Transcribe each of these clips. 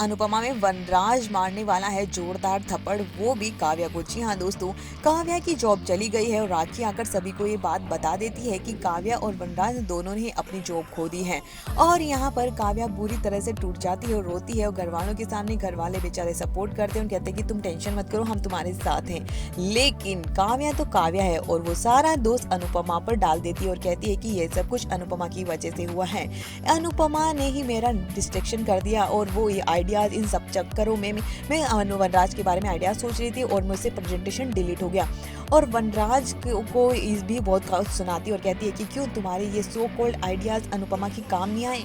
अनुपमा में वनराज मारने वाला है जोरदार थप्पड़, वो भी काव्या को। जी हाँ दोस्तों, काव्या की जॉब चली गई है और राखी आकर सभी को ये बात बता देती है कि काव्या और वनराज दोनों ने ही अपनी जॉब खो दी है। और यहाँ पर काव्या बुरी तरह से टूट जाती है और रोती है और घर वालों के सामने घर वाले बेचारे सपोर्ट करते हैं और कहते हैं कि तुम टेंशन मत करो, हम तुम्हारे साथ हैं। लेकिन काव्या तो काव्या है और वो सारा दोष अनुपमा पर डाल देती है और कहती है कि ये सब कुछ अनुपमा की वजह से हुआ है। अनुपमा ने ही मेरा डिस्ट्रैक्शन कर दिया और वो ये आइडियाज इन सब चक्करों में मैं वनराज के बारे में आइडियाज सोच रही थी और मुझसे प्रेजेंटेशन डिलीट हो गया। और वनराज को इस भी बहुत सुनाती और कहती है कि क्यों तुम्हारे ये सो कॉल्ड आइडियाज अनुपमा की काम नहीं आए।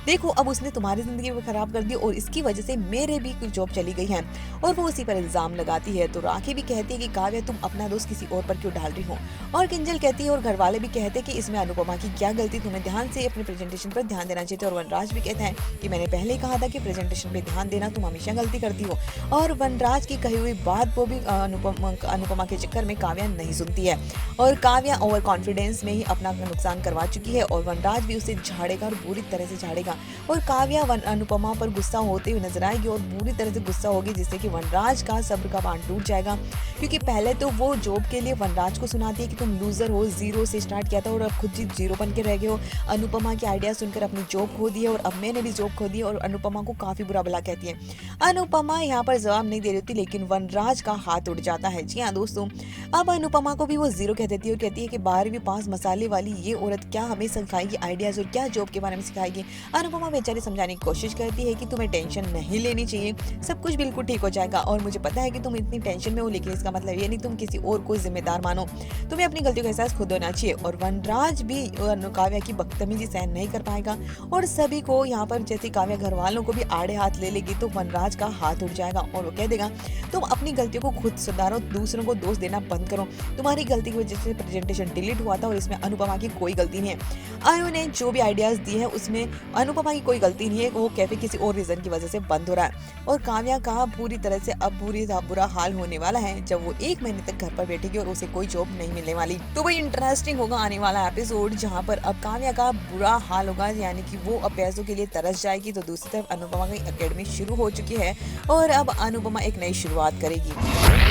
देखो अब उसने तुम्हारी जिंदगी में खराब कर दी और इसकी वजह से मेरे भी कुछ जॉब चली गई है। और वो उसी पर इल्जाम लगाती है। तो राखी भी कहती है कि काव्या तुम अपना दोस्त किसी और पर क्यों डाल रही हो। और किंजल कहती है और घर वाले भी कहते हैं कि इसमें अनुपमा की क्या गलती, तुम्हें ध्यान से अपने प्रेजेंटेशन पर ध्यान देना चाहिए। और वनराज भी कहता है कि मैंने पहले ही कहा था कि प्रेजेंटेशन पे ध्यान देना, तुम हमेशा गलती करती हो। और वनराज की कही हुई बात को भी अनुपमा के चक्कर में काव्या नहीं सुनती है और काव्या ओवर कॉन्फिडेंस में ही अपना नुकसान करवा चुकी है और वनराज भी उसे झाड़ेगा और बुरी तरह से झाड़ेगा। और काव्या अनुपमा पर गुस्सा होते हुए नजर आएगी और बुरी तरह से गुस्सा होगी, जिससे कि वनराज का सब्र का बांध टूट जाएगा। क्योंकि पहले तो वो जॉब के लिए वनराज को सुनाती है कि तुम लूजर हो, जीरो से स्टार्ट किया था और अब खुद ही जीरो बन के रह गए हो। अनुपमा की आइडिया सुनकर अपनी जॉब खो दी है और अब मैंने भी जॉब खो दी है और अनुपमा को काफी बुरा भला कहती है। अनुपमा यहाँ पर जवाब नहीं दे रही होती, लेकिन वनराज का हाथ उड़ जाता है। जी हाँ दोस्तों, अब अनुपमा को भी वो जीरो कह देती है और कहती है कि 12वीं पास मसाले वाली ये औरत क्या हमें सिखाएगी आइडियाज और क्या जॉब के बारे में सिखाएगी। अनुपमा बेचारी समझाने की कोशिश करती है कि तुम्हें टेंशन नहीं लेनी चाहिए, सब कुछ बिल्कुल ठीक हो जाएगा और मुझे पता है कि तुम इतनी टेंशन में हो, लेकिन इसका मतलब ये नहीं तुम किसी और को जिम्मेदार मानो, तुम्हें अपनी गलतियों का एहसास खुद होना चाहिए। और वनराज भी काव्या की बदतमीजी सहन नहीं कर पाएगा और सभी को यहाँ पर जैसे काव्या घर वालों को भी आड़े हाथ ले लेगी तो वनराज का हाथ उठ जाएगा और वो कह देगा तुम अपनी गलतियों को खुद सुधारो, दूसरों को दोष देना बंद करो, तुम्हारी गलती की वजह से प्रेजेंटेशन डिलीट हुआ था और इसमें अनुपमा की कोई गलती नहीं है। आयु ने जो भी आइडियाज दिए हैं उसमें अनुपमा की कोई गलती नहीं है, वो कैफे किसी और रीजन की वजह से बंद हो रहा है। और काव्या का पूरी तरह से अब बुरा हाल होने वाला है जब वो 1 महीने तक घर पर बैठेगी और उसे कोई जॉब नहीं मिलने वाली। तो भाई इंटरेस्टिंग होगा आने वाला एपिसोड, जहाँ पर अब काव्या का बुरा हाल होगा, यानी कि वो अब पैसों के लिए तरस जाएगी। तो दूसरी तरफ अनुपमा की एकेडमी शुरू हो चुकी है और अब अनुपमा एक नई शुरुआत करेगी।